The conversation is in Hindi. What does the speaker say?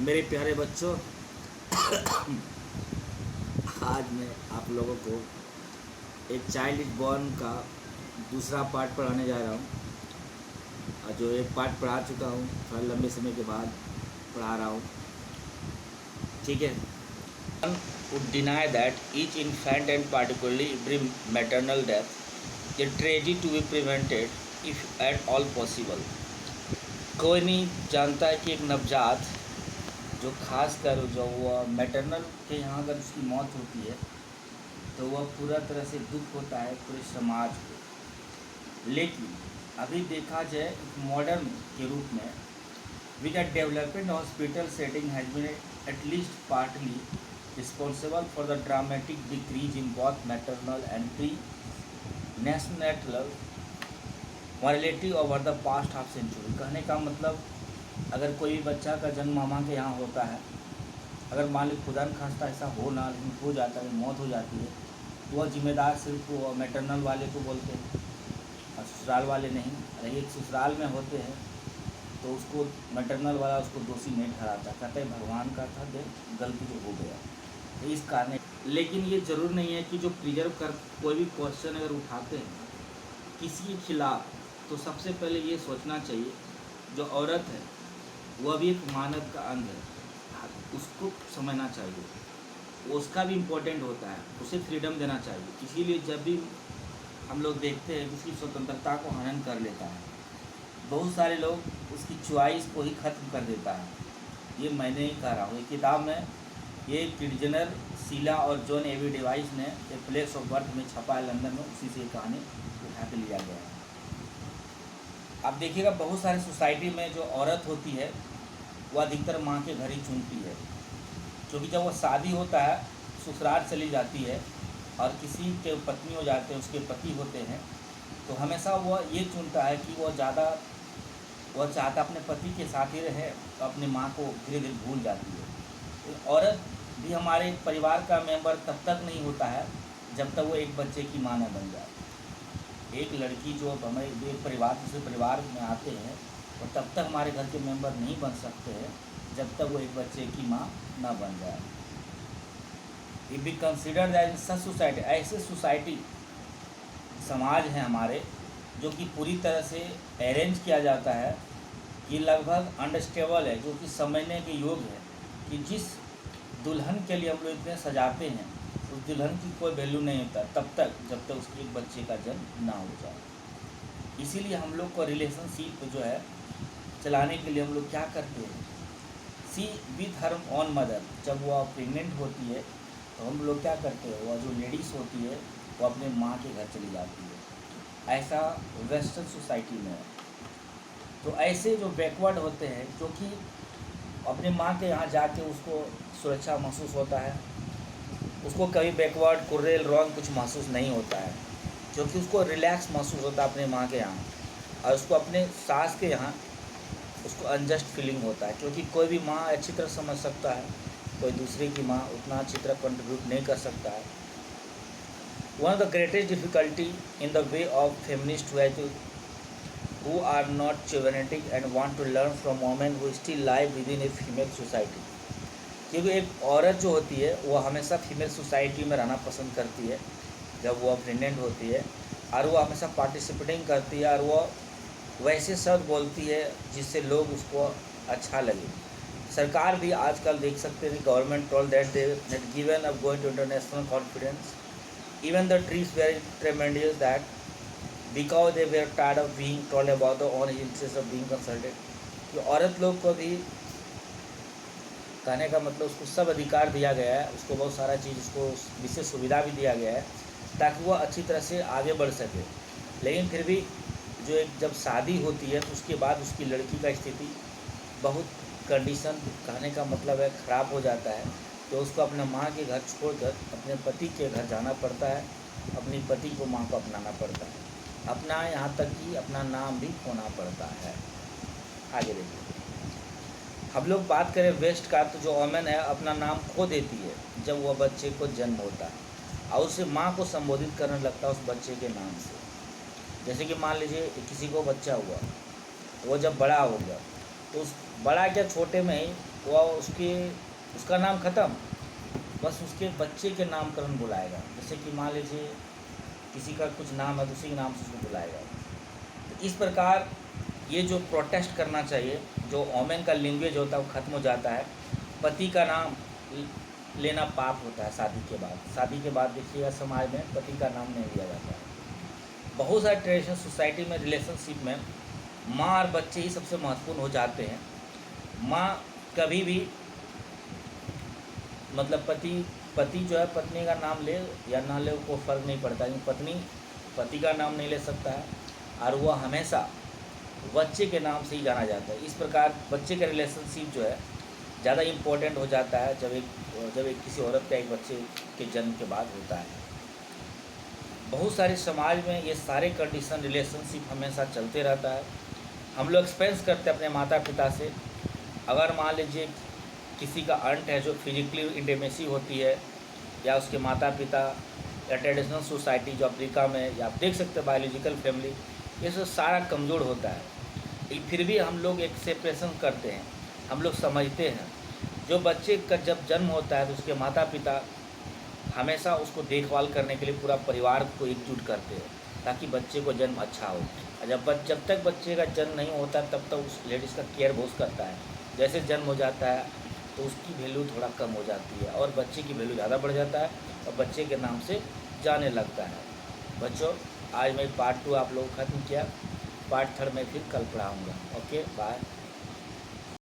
मेरे प्यारे बच्चों, आज मैं आप लोगों को एक चाइल्ड इज बॉर्न का दूसरा पार्ट पढ़ाने जा रहा हूँ। और जो एक पार्ट पढ़ा चुका हूँ, थोड़ा लंबे समय के बाद पढ़ा रहा हूँ। ठीक है। One would deny that each infant and particularly every maternal death a tragedy to be prevented if at all possible। कोई नहीं जानता है कि एक नवजात जो खास कर जो वह मैटरनल के यहाँ अगर उसकी मौत होती है तो वह पूरा तरह से दुख होता है पूरे समाज को। लेकिन अभी देखा जाए मॉडर्न के रूप में with a development hospital setting has been at least partly responsible for the dramatic decrease in both maternal and perinatal mortality over the past half century. कहने का मतलब अगर कोई भी बच्चा का जन्म मामा के यहाँ होता है, अगर मान ली खुदा न खास्ता ऐसा हो ना लेकिन हो जाता है, मौत हो जाती है, तो वह जिम्मेदार सिर्फ वो मैटरनल वाले को बोलते हैं और ससुराल वाले नहीं। अगर एक ससुराल में होते हैं तो उसको मैटरनल वाला उसको दोषी नहीं ठहराता, कहते हैं भगवान का था, दे गलती जो हो गया तो इस कारण। लेकिन ये ज़रूर नहीं है कि जो प्रिजर्व कर कोई भी क्वेश्चन अगर उठाते हैं किसी के खिलाफ, तो सबसे पहले ये सोचना चाहिए जो औरत है वह भी एक मानव का अंग है, उसको समझना चाहिए, उसका भी इम्पोर्टेंट होता है, उसे फ्रीडम देना चाहिए। इसीलिए जब भी हम लोग देखते हैं उसकी स्वतंत्रता को हनन कर लेता है, बहुत सारे लोग उसकी चॉइस को ही ख़त्म कर देता है। ये मैं नहीं कह रहा हूँ, ये किताब में ये किर्चनर, शीला और जॉन एवी डिवाइस ने ए प्लेस ऑफ बर्थ में छपा है लंदन में, उसी से कहानी उठा के लिया गया है। आप देखिएगा बहुत सारे सोसाइटी में जो औरत होती है वह अधिकतर माँ के घर ही चुनती है, क्योंकि जब वह शादी होता है ससुराल चली जाती है और किसी के पत्नी हो जाते हैं, उसके पति होते हैं, तो हमेशा वह ये चुनता है कि वह चाहता अपने पति के साथ ही रहे, तो अपनी माँ को धीरे धीरे भूल जाती है। तो औरत भी हमारे परिवार का मेंबर तब तक नहीं होता है जब तक वो एक बच्चे की माँ न बन जाए। एक लड़की जो हमारे एक परिवार दूसरे परिवार में आते हैं और तब तक हमारे घर के मेंबर नहीं बन सकते हैं जब तक वो एक बच्चे की माँ न बन जाए। It be considered that in such society, ऐसे सोसाइटी समाज हैं हमारे जो कि पूरी तरह से अरेंज किया जाता है कि लगभग अनस्टेबल है, जो कि समझने के योग्य है कि जिस दुल्हन के लिए हम लोग इतने सजाते हैं उस दुल्हन की कोई वैल्यू नहीं होता तब तक जब तक उसके एक बच्चे का जन्म ना हो जाए। इसीलिए हम लोग को रिलेशनशिप जो है चलाने के लिए हम लोग क्या करते हैं, सी विथ हर ऑन मदर, जब वह प्रेग्नेंट होती है तो हम लोग क्या करते हैं, वह जो लेडीज़ होती है वो अपने माँ के घर चली जाती है। ऐसा वेस्टर्न सोसाइटी में है। तो ऐसे जो बैकवर्ड होते हैं, जो कि अपने माँ के यहाँ जाके उसको सुरक्षा महसूस होता है, उसको कभी बैकवर्ड कुर्रेल रॉन्ग कुछ महसूस नहीं होता है, क्योंकि उसको रिलैक्स महसूस होता है अपने माँ के यहाँ, और उसको अपने सास के यहाँ उसको अनजस्ट फीलिंग होता है, क्योंकि कोई भी माँ अच्छी तरह समझ सकता है, कोई दूसरे की माँ उतना अच्छी तरह कंट्रीब्यूट नहीं कर सकता है। One of the greatest difficulty in the way of feminist who are not chauvinistic and want to learn from women who still live within a female society। क्योंकि एक औरत जो होती है वह हमेशा फीमेल सोसाइटी में रहना पसंद करती है जब वह प्रेग्नेंट होती है, और वह हमेशा पार्टिसिपेटिंग करती है और वह वैसे शब्द बोलती है जिससे लोग उसको अच्छा लगे। सरकार भी आजकल देख सकते हैं, government told that they had given up going to international conference, even the trees were tremendous that because they were tired of being told about the own interest of being consulted। तो औरत लोग को भी कहने का मतलब उसको सब अधिकार दिया गया है, उसको बहुत सारा चीज़, उसको विशेष सुविधा भी दिया गया है ताकि वह अच्छी तरह से आगे बढ़ सके। लेकिन फिर भी जो एक जब शादी होती है तो उसके बाद उसकी लड़की का स्थिति बहुत कंडीशन, कहने का मतलब है ख़राब हो जाता है, तो उसको अपने माँ के घर छोड़कर अपने पति के घर जाना पड़ता है, अपनी पति को माँ को अपनाना पड़ता है, अपना यहाँ तक कि अपना नाम भी खोना पड़ता है। आगे देखिए, हम लोग बात करें वेस्ट का, तो जो वोमेन है अपना नाम खो देती है जब वह बच्चे को जन्म होता है और उसे माँ को संबोधित करने लगता है उस बच्चे के नाम से। जैसे कि मान लीजिए किसी को बच्चा हुआ, वो जब बड़ा हो गया तो उस बड़ा क्या, छोटे में ही वो उसका नाम ख़त्म, बस उसके बच्चे के नामकरण बुलाएगा। जैसे कि मान लीजिए किसी का कुछ नाम है तो उसी के नाम से उसको बुलाएगा। तो इस प्रकार ये जो प्रोटेस्ट करना चाहिए, जो ओमेन का लैंग्वेज होता है वो ख़त्म हो जाता है। पति का नाम लेना पाप होता है शादी के बाद। शादी के बाद देखिएगा समाज में पति का नाम नहीं लिया जाता है। बहुत सारे ट्रेडिशनल सोसाइटी में रिलेशनशिप में माँ और बच्चे ही सबसे महत्वपूर्ण हो जाते हैं। माँ कभी भी मतलब पति जो है पत्नी का नाम ले या ना ले कोई फ़र्क नहीं पड़ता, लेकिन पत्नी पति का नाम नहीं ले सकता है, और वह हमेशा बच्चे के नाम से ही जाना जाता है। इस प्रकार बच्चे का रिलेशनशिप जो है ज़्यादा इम्पोर्टेंट हो जाता है जब एक किसी औरत का एक बच्चे के जन्म के बाद होता है। बहुत सारे समाज में ये सारे कंडीशन रिलेशनशिप हमेशा चलते रहता है। हम लोग एक्सपेंस करते हैं अपने माता पिता से। अगर मान लीजिए किसी का अंट है जो फिजिकली इंटीमेसी होती है, या उसके माता पिता, या ट्रेडिशनल सोसाइटी जो अफ्रीका में, या आप देख सकते हैं बायोलॉजिकल फैमिली, ये सब सारा कमज़ोर होता है। लेकिन फिर भी हम लोग एक सेपरेशन करते हैं। हम लोग समझते हैं जो बच्चे का जब जन्म होता है तो उसके माता पिता हमेशा उसको देखभाल करने के लिए पूरा परिवार को एकजुट करते हैं ताकि बच्चे को जन्म अच्छा हो। और जब तक बच्चे का जन्म नहीं होता तब तक उस लेडीज़ का केयर बहुत करता है। जैसे जन्म हो जाता है तो उसकी वैल्यू थोड़ा कम हो जाती है और बच्चे की वैल्यू ज़्यादा बढ़ जाता है और बच्चे के नाम से जाने लगता है। बच्चों, आज मैं पार्ट 2 आप लोगों को ख़त्म किया। पार्ट 3 में फिर कल पढ़ाऊँगा। Okay, bye.